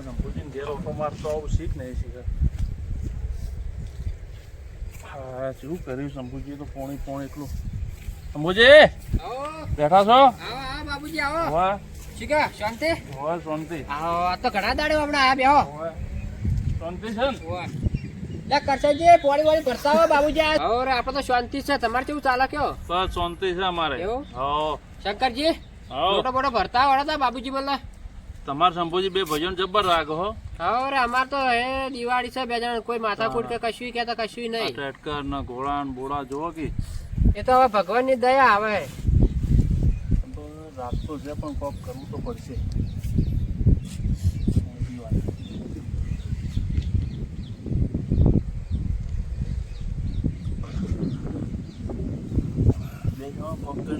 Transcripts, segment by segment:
સંપૂર્ણ ઘેર ઓટો મારતો આવું શીખ નહીં શીખે. હા શું કર્યું શંભુજી તો પોણી એકલું. શંભુજી બેઠા છો? બાબુજી આવો. વાહ શીખા શાંતિ? વાહ શાંતિ. આ તો ઘણા દાડે હમણાં આયા બેહો. શાંતિ છે ને? લે કરશનજી પોળી વાળી ભરસાવો બાબુજી. હવે આપણે તો શાંતિ છે. તમારે કેવું ચાલે કયો? બસ શાંતિ છે અમારે. એવું? હા. શંકરજી મોટો મોટો ભરતા વળતા બાબુજી બોલે. તમારે શંભુજી બે ભજન જબ્બર રાખો હો. હવે અમાર તો એ દિવાળી છે બે જણ કોઈ માથાકૂટ કે કશું કે તો કશું નહીં. ટ્રેક્ટર ના ઘોડા ને બોડા જોવો કે એ તો હવે ભગવાનની દયા આવે. રાત તો છે પણ કોક કરવું તો પડશે.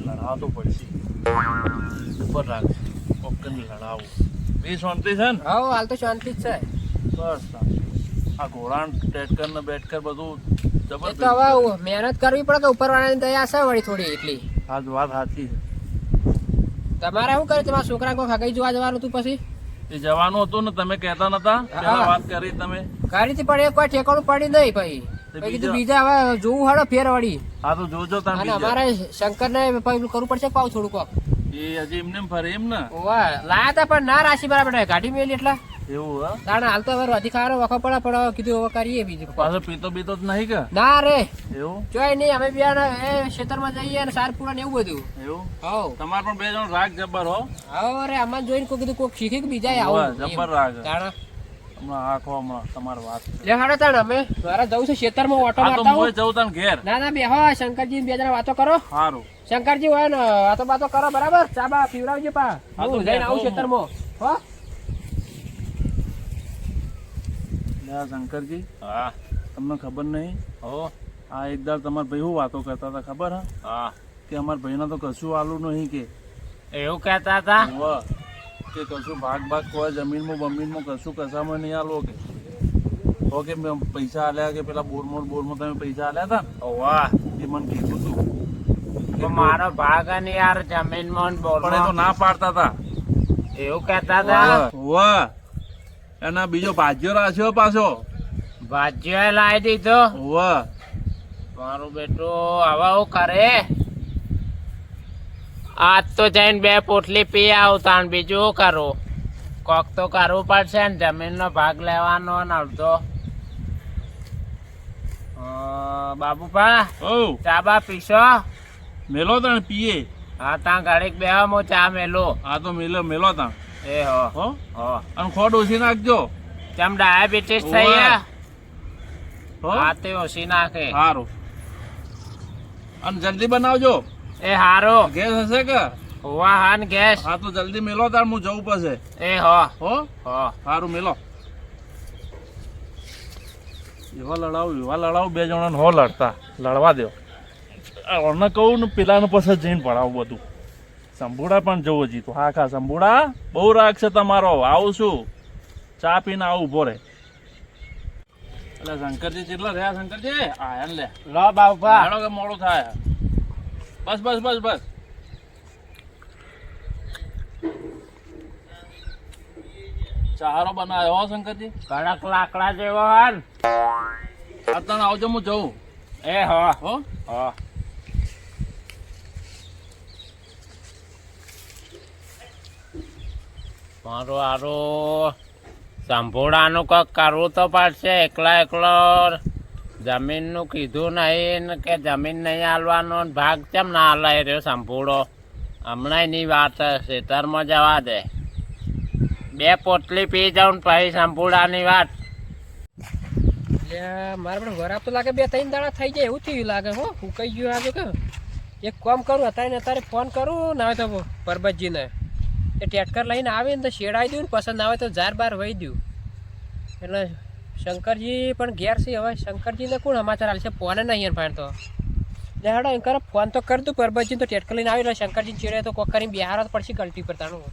લડાવતો પડશે ઉપર રાખ કોકને લડાવું. બે શાંતિ છે ને? હા હાલ તો શાંતિ જ છે. બસ આ ઘોડા ટ્રેક્ટર ને બેટકર બધું એ તો હવે મહેનત કરવી પડે કે ઉપરવાળાની દયા છે વળી થોડી એટલી. આ વાત સાચી છે. તમારે શું કર્યું? તમારા છોકરા કોઈ ખગાઈ જોવા જવાનું હતું પછી? એ જવાનું હતું ને તમે કહેતા નતા? પેલા વાત કરી તમે કરી હતી પણ એ કોઈ ઠેકાણું પડી નહીં ભાઈ. કીધું બીજા હવે જોવું હાડો ફેર વળી. હા તો જોજો તમે. અને અમારે શંકર ને કરવું પડશે પાવ થોડું કોક. એ હજી એમને ફરે એમ ને? લાયા હતા પણ ના રાશિ બરાબર ગાડી મેલી એટલા. એવું હા? તાણે હાલ તો હવે વધી ખાવાનો વખો પડે પણ કીધું હવે કરીએ બીજું. પાછો પીતો બીતો જ નહીં કે? ના રે એવું જોઈ નહીં. અમે બે એ ખેતરમાં જઈએ અને સાર પૂરા ને એવું બધું. એવું? હા તમારે પણ બે જણ રાગ જબ્બર હો. હવે રે અમારે જોઈને કોઈ કીધું કોક શીખી બીજા આવું જબ્બર રાગ. તાણા હમણાં આખો હમણાં તમારી વાત લે હાડો તાણ અમે મારા જવું છે ખેતરમાં ઓટો મારતા હું જઉં તને ઘેર. ના ના બેહો શંકરજી બે જણા વાતો કરો. સારું શંકરજી હોય ને વાતો બાતો કરો બરાબર. ચા બા પીવડાવજો પા. હું જઈને આવું ખેતરમાં હો. શંકરજી હા તમને ખબર નહીં? હો આ એકદાર તમારા ભાઈ શું વાતો કરતા હતા ખબર હા? હા કે અમારા ભાઈને તો કશું આલું નહીં કે એવું કહેતા હતા. હોવે. કે કશું ભાગ કોઈ જમીનમાં બમીનમાં કશું કશામાં નહીં આલો કે ઓકે મેં પૈસા આલ્યા કે પેલા બોરમાં તમે પૈસા આલ્યા હતા વાહ એ મને કીધું તું. તો મારો ભાગ અને યાર જમીનમાં પણ એ તો ના પાડતા હતા. એવું કહેતા હતા. હોવે. એના બીજો ભાજ્યો રાખ્યો પાછો. ભાજ્યો લાવી દીધો. હોવે. મારું બેટું હવે હું કરે? આજ તો જઈને બે પોટલી પી આવતા ને બીજું શું કરું? કોક તો કરવું પડશે ને જમીનનો ભાગ લેવાનો ને અડધો. બાબુપા ઓ ચા બા પીશો? મેલો તને પીએ. હા ત્યાં ઘડીક બે હું ચા મેલું. આ તો મેલો તાં. એ હો હો હો અને ખોડ ઓછી નાખજો. ચમ ડાયાબિટીસ થઈ ગયા? હો હા તે ઓછી નાખે. સારું અને જલ્દી બનાવજો. એ હારો ગેસ હશે કે? હોવા હાન ગેસ. હા તો જલ્દી મેલો તાર હું જવું પછી. એ હો હો હો સારું મેલો. એવા લડાવ બે જણા હો લડતા લડવા દો. ઓને કહું ને પેલાનું પછી જઈને પડાવું બધું. સંભુડા પણ જવું જીતું. હા ખા સંભુડા બહુ રાગ છે તમારો. આવું છું ચા પીને આવું ઉભો રે. એટલે શંકરજી કેટલા રહ્યા? શંકરજી આયા ને લે. લો બાબુપા હાલો કે મોડું થાય. બસ ચારો બનાવ્યો હો શંકરજી. કડક લાકડા જેવો હાન. અત્યારે આવજો હું જઉં. એ હો હો હો મારું હારું સંભોળાનું કંઈક કરવું તો પડશે. એકલો જમીનનું કીધું નહીં ને કે જમીન નહીં હાલવાનો ભાગ કેમ ના હાલાય રહ્યો સંભોળો. હમણાં ની વાત ખેતરમાં જવા દે. બે પોટલી પી જાઉં ને પછી સંભોળાની વાત. મારે પણ વરાપ તો લાગે બે ત્રણ દાડા થઈ જાય એવું થયું લાગે. હો હું કઈ ગયું આજે કે એક કામ કરું અત્યારે ફોન કરું ના હોય તો પરબતજીને એ ટેટકર લઈને આવે ને તો શેડાઈ દઉં ને પસંદ આવે તો જાર બાર વહી દઉં. એટલે શંકરજી પણ ઘેર છે. હવે શંકરજીને કોણ સમાચાર હાલશે? ફોને નહીં ફાઈન તો હેડો એમ કરે ફોન તો કર દઉં પરબતજી તો ટેટકર લઈને આવી. શંકરજી ચેડે તો કોક કરીને બિહાર જ પડશે ગલતી પર તાનું.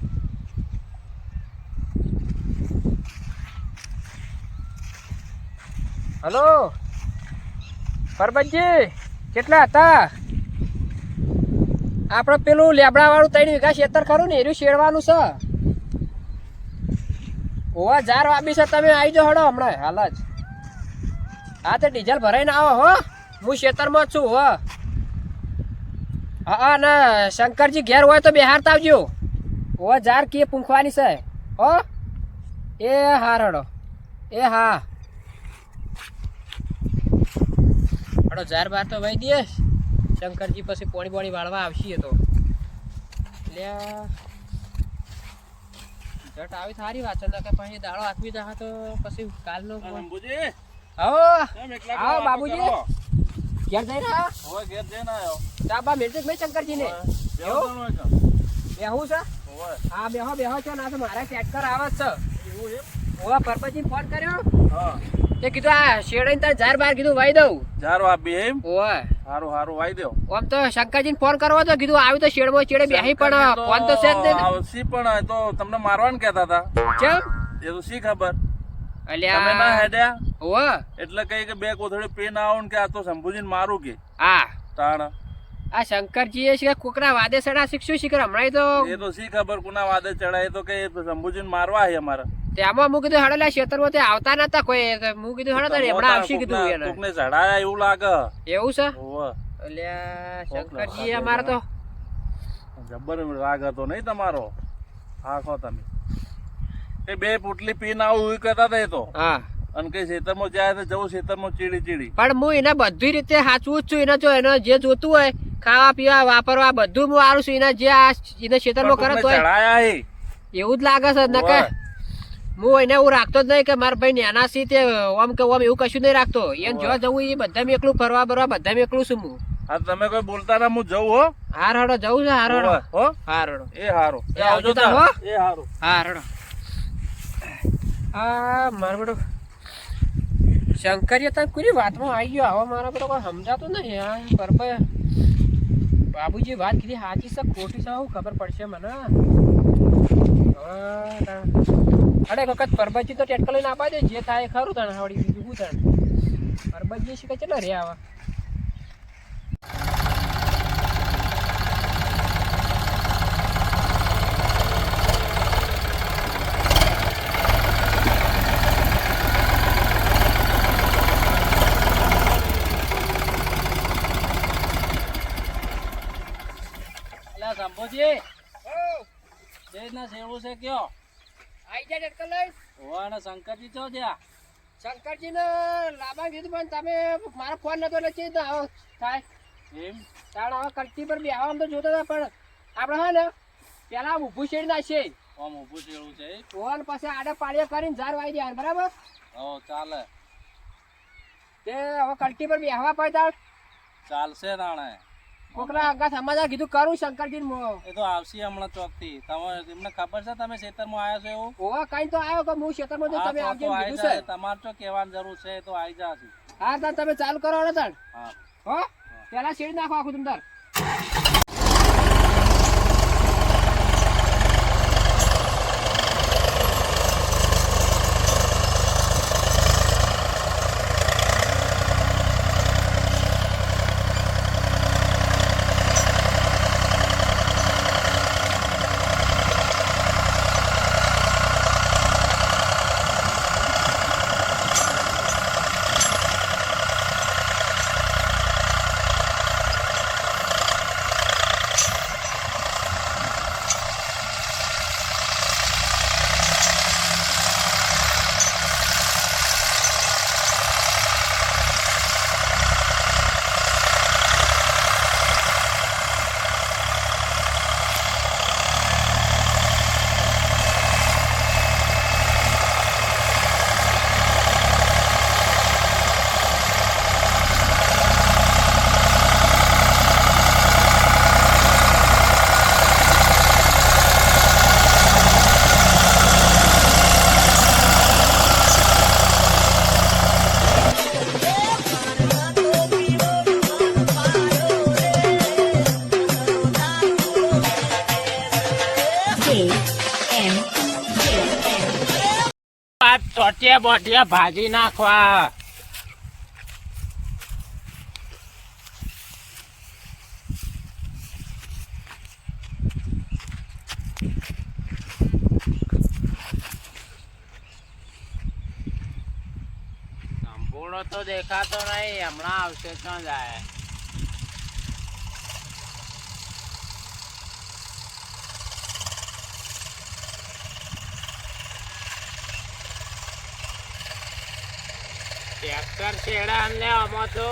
હલો પરબતજી કેટલા હતા? આપણે પેલું લેબડા વાળું 3 વીઘા ખેતર ખરું ને એનું શેડવાનું છે. ઓવા જાર વાપી છે તમે આવી જાઓ હડો હમણાં હાલ જ. હા તો ડીઝલ ભરાઈને આવો હો, હું ખેતરમાં જ છું હો. હા ને શંકરજી ઘેર હોય તો બેહારતા આવજો. ઓવા જાર કે પૂંખવાની છે હો. એ હા હડો, એ હા હડો જાર બાર તો વહી દે. શંકરજી પછી પોણી પોણી વાળવા આવશે તો એટલે જટ આવી સારી વાત છે ને કે પછી દાડો આથમી જા તો પછી કાલનો શંભુજી આવો કેમ એકલા આવો વાતો બાબુજી. કરો? ઘેર જઈને આવો. હવે ઘેર જઈને આવ્યો. ચાબા મેળજે ભાઈ શંકરજીને બેહો તો નહોય કાં? બેહું છે. હોવે. હા બેહો બેહો છો ના તો મારા ટ્રેક્ટર આવે જ છે. એવું એમ? ઓવા પરપતજી ફોન કર્યો હા. તે કીધું આ શેડાઈને તાર જાર બાર કીધું વાઈ દઉં. જારો આપી એમ? ઓવા હારું હારું વાઈ દ્યો. આમ તો શંકરજીને ફોન કરવો તો કીધું આવ્યું તો શેડમાં ચેડે બેહી પણ ફોન તો છે જ નહીં ને. આવશી પણ એ તો તમને મારવાનું કહેતા હતા. ચમ એ તો શી ખબર? તમે ના અલ્યા હેડ્યા ઓવા એટલે કઈ કે બે કોથળી પીને આવો ને કે આ તો શંભુજીને મારું કે હા તાણ આ શંકરજી એ કોકના વાદે સડા શીખશું શીખર હમણાં તો એ તો શી ખબર કુના વાદે ચડાય તો કે શંભુજીને મારવા છે અમારે. તેમાં હું કીધું હડેલા ખેતરમાં તે આવતા નતા કોઈ તો હું કીધું હડે તારે હમણાં આવશે કીધું એને. કોકને ચડાયા એવું લાગે. એવું છે હોવે. અલ્યા શંકરજી અમારે તો જબ્બર રાગ હતો નહીં તમારો. હા કહો તમે એ બે પોટલી પીને આવું એવું કહેતા હતા એ તો. હા અને કઈ ખેતરમાં જાય તો જવું ખેતરમાં ચીડી ચીડી. પણ હું એને બધી રીતે સાચવું જ છું. એને જો એને જે જોતું હોય ખાવા પીવા વાપરવા બધું હું આવું છું. એને જે આ એને ખેતરમાં કરે તો ચડાયા હે એવું જ લાગે છે ને કે હું એને એવું રાખતો જ નહીં કે મારા ભાઈ નાના સી તે ઓમ કે ઓમ એવું કશું નહીં રાખતો. એને જો જવું એ બધા એકલું ફરવા બરવા બધા એકલું છું હું. હા તમે કોઈ બોલતા ના હું જવું હો. હાર હડો જવું છે હાર હડો હો હાર હડો એ હારું એ આવજો તાર હો. એ હારું. હાર હડો આ મારો બેટો શંકરીએ તને કોની વાતમાં આવી ગયો આવો મારો બેટો કોઈ સમજાતું નહીં યાર. બરાબર બાબુજી વાત કીધી સાચી છે ખોટી છે શું ખબર પડશે મને. અરે એક વખત પરબતજી તો ટેટકો લઈને આપવા દે જે થાય ખરું તને આવડી બીજું શું તને પરબતજી શીખે કેટલા રે આવા. શંભુજી જે રીતના સેવું છે કયો? આઈ જાય ટેટકો લઈ. હોવા ને શંકરજી ચો જ્યાં શંકરજીને લાવવા કીધું પણ તમે મારો ફોન નતો એટલે ચેત આવો થાય એમ તાણ હવે કટ્ટી પર બેહવા આમ તો જોતા હતા પણ આપણે હા ને પેલા ઊભું શેડ નાખીએ આમ ઊભું છે એવું છે. ફોન પછી આડે પાડીએ કરીને ઝાર વાઈ દે બરાબર. હો ચાલે તે હવે કટ્ટી પર બેહવા પડે તાર ચાલશે તાણે. કોકના આગા સમાચાર કીધું કરું શંકરજી એ તો આવશે હમણાં ચોકથી. તમે એમને ખબર છે તમે ખેતરમાં આવ્યા છો એવું? ઓવા કઈ તો આવ્યો કે હું ખેતરમાં જો હા, તમે તો આવજો આઈ કીધું જાય. છે. તમારે તો કહેવાની જરૂર છે એ તો આવી જશે. હા તાર તમે ચાલુ કરો હવે તાર હા હો પેલા શેડ નાખો આખું તમે તાર. આ ચોટિયા બોટિયા ભાજી નાખવા. સાંભળો તો દેખાતો નહીં, હમણાં આવશે તો જાય. ટ્રેક્ટર છેડા ને આમાં તો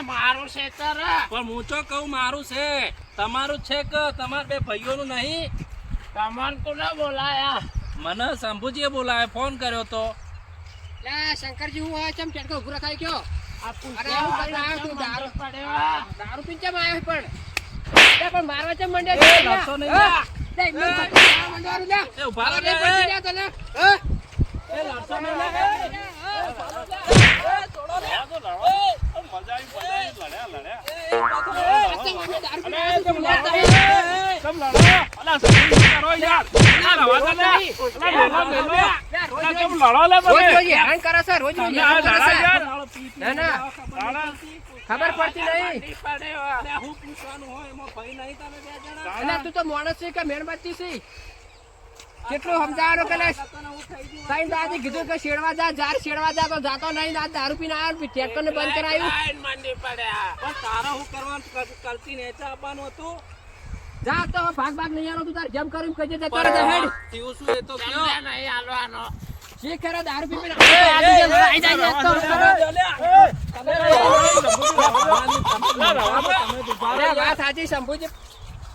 મારું ખેતર પણ હું તો કહું મારું છે, તમારું છે કે તમારા બે ભાઈઓનું નહીં? તમારે કોને બોલાયા? મને શંભુજીએ બોલાવ્યો, ફોન કર્યો તો. લે શંકરજી હું આ ચમ ટેટકો ઉભો રખાય કયો? આ અરે આવું કરીને આવ્યો તું દારૂ પડ્યો. દારૂ પીને ચમ આવ્યો પણ? લે પણ મારવા ચમ મંડ્યો એ, છે? લડશો નહીં, હા? લે એમને મંડવાનું લે. એ ઉભા રહો લે લે. પડતી લે તો લે. હા? એ લડશો નહીં લે. રોજ રોજ હેરાન કરે છે, રોજ રોજ હેરાન કરે છે. ના ના ખબર પડતી નહીં. અલા તું તો માણસ છે કે મેણબત્તી છે? કેટલું સમજાવવાનું કે સાઈન દાદી કીધું કે શેડવા જા, જાર શેડવા જા તો જાતો નહીં. આ દારૂ પીને આવ્યો, ટ્રેક્ટર ને બંધ કરાયું. મંડી પડ્યા. પણ તારા હું કરવાનું કરતી નેચા આપવાનું હતું. જા તો ભાગ ભાગ નહીં આલો તું તાર જેમ કર્યું કહેજે તે કરે છે હેડ. થયું શું એ તો કયો. તમને નહીં હાલવાનો. શી કરે દારૂ પીને આઈ જાય તો અરે વાત સાચી શંભુજી.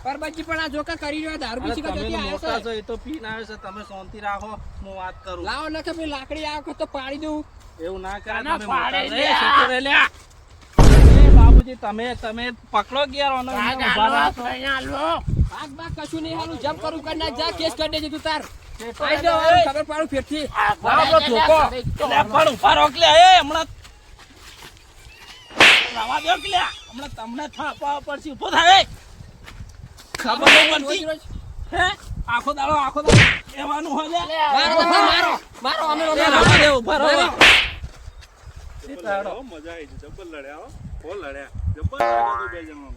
પરબતજી પણ આ જોકા કરી રહ્યો દારૂ પીછી કે જતી આવ્યો મોટા છે. છો એ તો પીને આવે છે, તમે શાંતિ રાખો, હું વાત કરું. લાવો નકે પેલી લાકડી આ વખત તો પાડી દઉં. એવું ના કરે, આના તમે મોટા પાડી છો. દે. એ છોકરો રે લ્યા. એ બાબુજી તમે પકડો કે યાર ઓને ભાગ ઊભા હાલો, રાખો. નહીં હાલો. ભાગ ભાગ કશું નહીં હાલું જમ કરું કરી નાખ. જા કેસ કરી દેજે તું તાર. છેટો આઈ રે જાઓ લે. ખબર પાડું ફેરથી. લાવો તો ધોકો. લે પણ ઉભા રહો કે લ્યા. એ હમણાં લાવા દો કે લ્યા. હમણાં તમને થાપવા પડશે. ઊભો થાય. ખબર નહીં રોજ પડતી. રોજ હે? આખો દાડો કહેવાનું હોય લે. મારો તો મારો મારો અમે એ અમે લાવા દે, ઊભા રહો. મારો. મજા આવી છે, જબ્બર લડ્યા હો. બહુ લડ્યા, જબ્બર લાગ્યું તું બે જણાનું.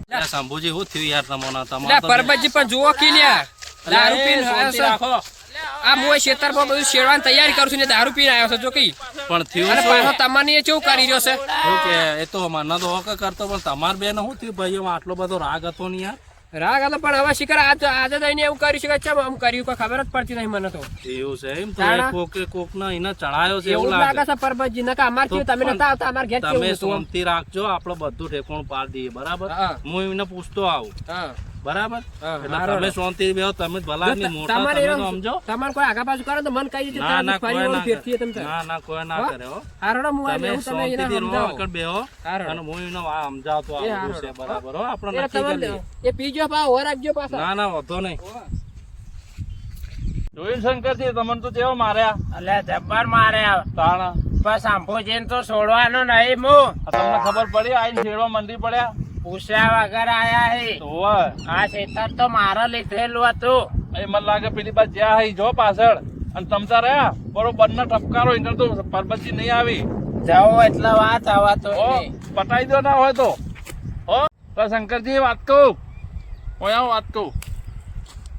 લે શંભુજી હું થયું યાર તમને? લે તમારે તો પરબતજી પણ જુઓ કી લ્યા દારૂ પીને આવ્યો શાંતિ છે. રાખો. આ મોય ખેતરમાં બધું શેરવાની તૈયારી કરું છું ને દારૂ પીને આવ્યો છે જો કી. પણ થયું અને શું? પાછો તમારી એ કેવું કરી રહ્યો છે? શું કે એ તો મને તો હોક કરતો, પણ તમાર બેન શું થયું ભાઈઓ? આટલો બધો રાગ હતો ને યાર. રાગ હતો પણ હવે શિખર આજે તો એને એવું કર્યું છે કે ચમ આમ કર્યું કોઈ ખબર જ પડતી નહીં મને તો. એવું છે એમ? તો તાણા? કોક ને એને ચડાયો છે એવું એવું લાગે લાગે. છે પરબતજી નકા અમાર કેવું તમે નતા આવતા અમાર ઘેર તમે કેવું હતું? શાંતિ રાખજો, આપણે બધું ઠેકોણું પાડી દઈએ, બરાબર? હા. હું એમને પૂછતો આવું, હા બરાબર? હા, એટલે હારો તમે ને. શાંતિ બેહો, તમે ભલા ની મોટા, તમારે તમે તો એમ- સમજો. તમારે કોઈ આગા પાછું કરે તો મને કહી દેજો. ના ના ફરી કોઈ વળી ના ફેરથી તમે કરે. તાર. ના ના કોઈ ના હો? કરે હો. હારોડો હું આવી તમે જાઉં, તમે એને શાંતિથી રહો, સમજાવો. આગળ બેહો. હારો. અને હું એમને સમજાવતો એ આવું હારો. છે, બરાબર હો? આપણે એટલે નક્કી તમે કરીએ. એ પીજો પા ઓર રાખજો પાછા. ના ના વાંધો નહીં. જોયું શંકરજી, તમને તો કેવો માર્યા અલે જબ્બર માર્યા. તાણા. બસ શંભુજીને તો છોડવાનું નહીં હું. આ તમને ખબર પડી? આઈને છેડવા મંડી પડ્યા. પૂછ્યા વગર આયા હે. તો હોય. આ ખેતર તો મારે લીધેલું હતું. એ મને લાગે પેલી બાદ જ્યાં હઈ જો પાછળ અને તમતા રહ્યા બરોબર ના ઠપકારો ઇન્ટર તો પરબતજી નહીં આવી. જાઓ એટલે વાત આવા તો ઓ પટાઈ દો ના હોય તો હો. તો શંકરજી વાત કહું, હું આવું વાત કહું.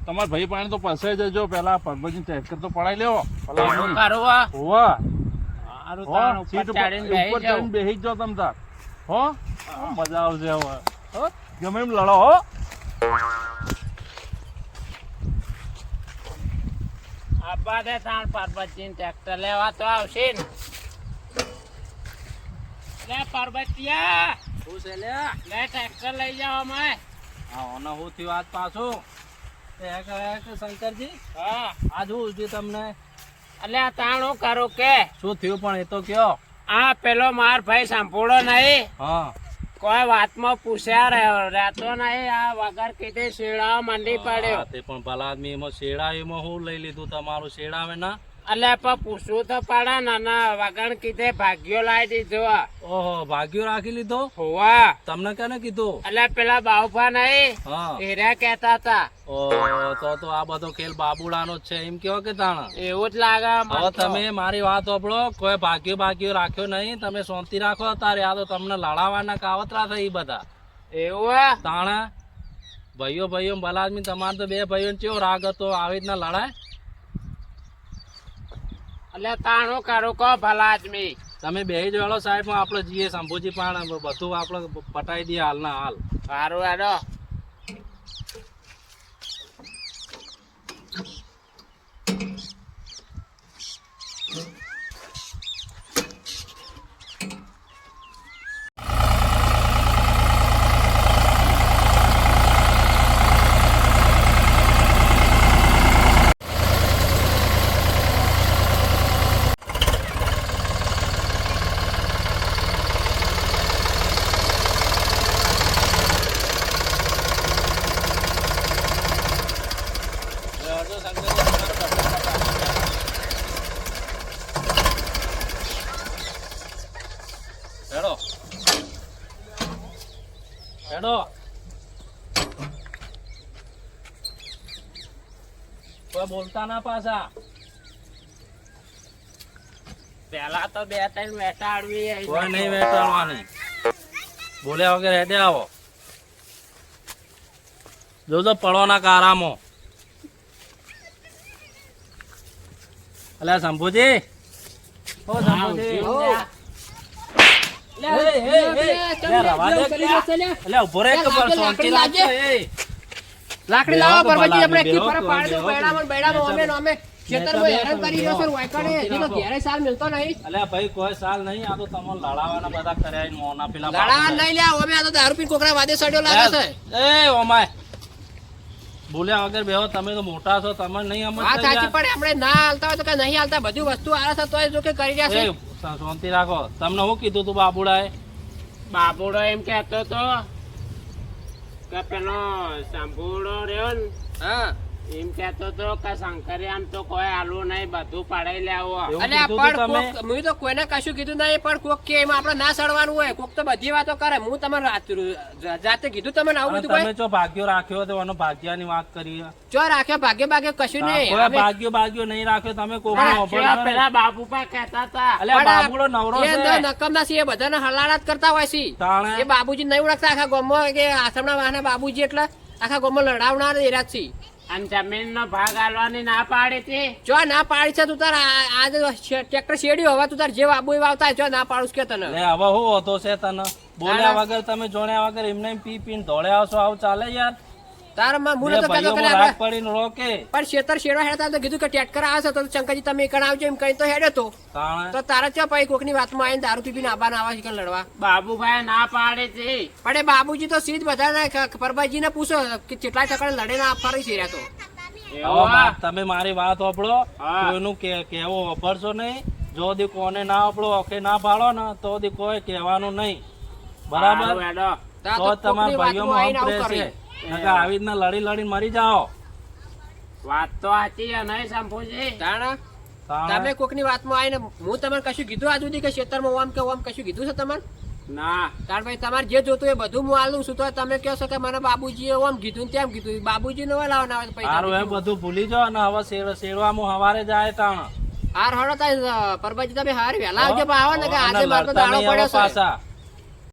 તમારા ભાઈ પાણી તો પાસે જજો, પેલા પરબતજી ટ્રેક્ટર તો પડાઈ લેવો. શું કરવા? હોવા હારું હો, તાણ ઉપર સીટ ઉપર ચડીને બેહી ઉપર જાઉં. ચડીને બેહી જ જાઓ તમ તાર. હો મજા આવશે હવે. હો ગમે એમ લડો હો. આબા દે તાણ પરબતજીને ટ્રેક્ટર લેવા તો આવશે ને. લે પરબતિયા, શું છે લ્યા? લે ટ્રેક્ટર લઈ જાઓ અમે. હા ઓને હું થયું આજ પાછું શંકરજી? હા આજ હું થયું તમને? એટલે તાણ હું કરું કે શું થયું પણ એ તો કયો. આ પેલો માર ભાઈ સંપૂર્ણ નહીં. હા કોઈ વાતમાં પૂછ્યા રહેતો નહીં. આ વગર કીધે શેડાવા માંડી પડ્યો. હા, તે પણ ભલા આદમી એમાં શેડાવીમાં હું લઈ લીધું તમારું શેડાવે ના? એટલે પણ પૂછવું તો પડે ને. ના વગર કીધે ભાગ્યો લાવી દીધો. ઓહો, ભાગ્યો રાખી લીધો? હોવા તમને કેને કીધું? એટલે પેલા બાઉફા નહીં હા. એરા કહેતા હતા. ઓહો, તો આ બધો ખેલ બાબુડાનો જ છે એમ કેવો કે તાણ? એવું જ લાગે મને હવે તો. તમે મારી વાત સાંભળો, કોઈ ભાગ્યો રાખ્યો નહીં. તમે શાંતિ રાખો તારે. આ તો તમને લડાવાના કાવતરા થઈ બધા એવું હે? તાણા ભાઈઓ ભલા આદમી. તમારે તો બે ભાઈઓ ચેવો રાગ હતો, આવી રીતના લડાય? એટલે તાણું કરું કહો ભલા આદમી. તમે બેહી જોડો સાઈડમાં, આપણે જઈએ શંભુજી પણ બધું આપણે પટાઈ દઈએ હાલના હાલ. સારું હેડો. હેડો હેડો. કોઈ બોલતા ના પાછા. પેલા તો બે ત્રણ વેટાડવી. કોઈ નહીં વેટાડવાની. બોલ્યા વગર હેડે આવો. જોજો પડવાના કારામાં. અલ્યા શંભુજી, ઓ શંભુજી, અલ્યા ઉભો રે કે પણ શાંતિ રાખજો. લાકડી લાવો પરબતજી, આપણે એકથી ફરક પાડી દો. બૈડામાં અમે અમે ખેતરમાં હેરાન કરી રહ્યો છે. વાયકાને હજી તો ઘેરે સાલ મિલતો નહીં. અલ્યા ભાઈ કોઈ સાલ નહીં. આ તો તમને લડાવાના બધા કર્યા ઈ મોના પેલા લડાવા નહીં લ્યા. અમે આ તો દારૂ પીને કોકરા વાદે સડ્યો લાગે છે. એ ઓમાય, બોલ્યા વગર બેહો. તમે તો મોટા છો, તમે નહીં વાત સમજતા સાચી યાર. પડે. આપણે ના હાલતા હોય તો કે નહીં હાલતા. બધી વસ્તુ આલે છે તોય જો કે કરી રહ્યા છે. એ શાંતિ રાખો. તમને શું કીધું તું બાબુડાએ? બાબુડો એમ કેતો તો કે પેલો શંભુડો રહ્યો ને, હા, એમ કેતો તો કે શંકરિયામ તો કોઈ આલુ નહીં, બધું પડાઈ લેવો. એવું અને કીધું પણ તું તમે? કોક મેં તો કોઈને કશું કીધું નહીં. પણ કોક કે એમાં આપણે ના સડવાનું હોય. કોક તો બધી વાતો કરે. હું તમને જાતે કીધું તમને આવું અને બધું તમે જો ભાગ્યો રાખ્યો તો એનો ભાગ્યાની વાત કરી. ચો રાખ્યા ભાગ્ય ભાગ્ય કશું નહીં. કોઈ અમે- ભાગ્યો નહીં રાખ્યો. તમે કોક પેલા બાબુપા કહેતા હતા. અલ્યા પણ આ- બાબુડો નવરો એ છે. અંદર નકમના છે. એ બધાને હલાલા જ કરતા હોય છે. તાણે એ બાબુજી નહીં ઓળખતા આખા ગામમાં કે આશ્રમના વાહના બાબુજી એટલે આખા ગામમાં લડાવનાર એરા જ છે. અને જમીન નો ભાગ આલવાની ના પાડી હતી. જો ના પાડી છે તું તાર આજે ટ્રેક્ટર શેડ્યું. હવે તું તાર જે બાબુ વાવતા જો ના પાડું કે તને. લે હવે હું હતો છે તને? બોલ્યા વગર તમે જોણ્યા વગર એમને એમ પી પીને દોડ્યા આવશો? આવું ચાલે યાર? તારમાં હું બે નતો કહેતો કે ભાઈઓમાં રાગ આપણે- પડીને રોકે. પણ શેતર શેડવા હેડતા તો કીધું કે ટેટકર આવે છે તો શંકરજી તમે એકણ આવજો એમ કઈ તો હેડ્યો તો. તાણે તો તારા ચો પછી કોકની વાતમાં આવીને દારૂ પીને આબાના આવા શીખર લડવા. બાબુભાઈ ના પાડી હતી. પણ એ બાબુજી તો સીધ બધા પરબાજી ને પૂછો કે કેટલા ટકા લડે ના ફરી છે તો. હવે એવું તમે મારી વાત સાંભળો. હા. કોઈનું કહેવું વાપરશો નહીં. જો દી કોને ના આપણો ઓકે ના પાડો ને તો દી કોઈ કહેવાનું નહીં. બરાબર? સારું હેડો. તા તો તો તમારા કોકની વાતમાં ભાઈઓમાં આવીને હંપ આવું રહેશે. કરી. નકર આવી રીતના લડીને મરી જાઓ. વાત તો સાચી છે નહીં શંભુજી? તાણા તાણે તમે કોકની વાતમાં આવીને હું તમને કશું કીધું આજ સુધી કે ખેતરમાં ઓમ કે ઓમ કશું કીધું છે તમારે? ના. તાર ભાઈ તમારે જે જોતું એ બધું હું આલું છું. તો તમે કહો છો કે મને બાબુજીએ ઓમ કીધું ને તેમ કીધું. બાબુજી ને લાવવાના આવે તો સારું એમ પૈસા. બધું ભૂલી જાઓ ને હવે શેરવામાં હવારે જાય તાણ. હાર હળો થાય પરબાજી તમે હાર વહેલા આવજો. પણ આવો ને કે આજે અને મારો તો લડતા દાડો નહીં હવે પડ્યો છે. પાછા.